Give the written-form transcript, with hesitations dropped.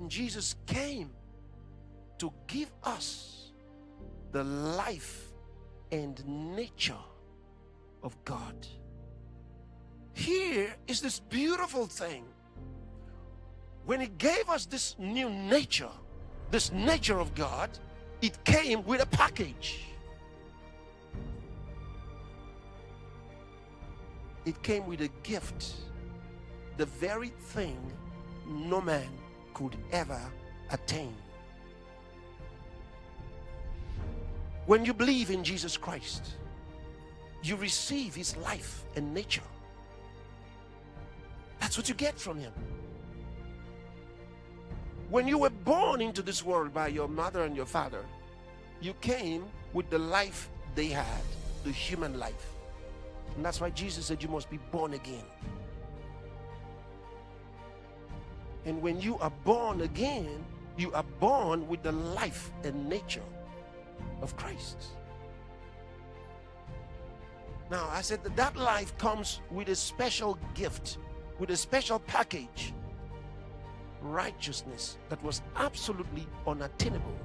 Jesus came to give us the life and nature of God. Here is this beautiful thing. When he gave us this new nature, this nature of God, it came with a package. It came with a gift, the very thing no man could ever attain. When you believe in Jesus Christ, you receive his life and nature. That's what you get from him. When you were born into this world by your mother and your father, you came with the life they had, the human life. And that's why Jesus said you must be born again. And when you are born again, you are born with the life and nature of Christ. Now, I said that life comes with a special gift, with a special package. Righteousness that was absolutely unattainable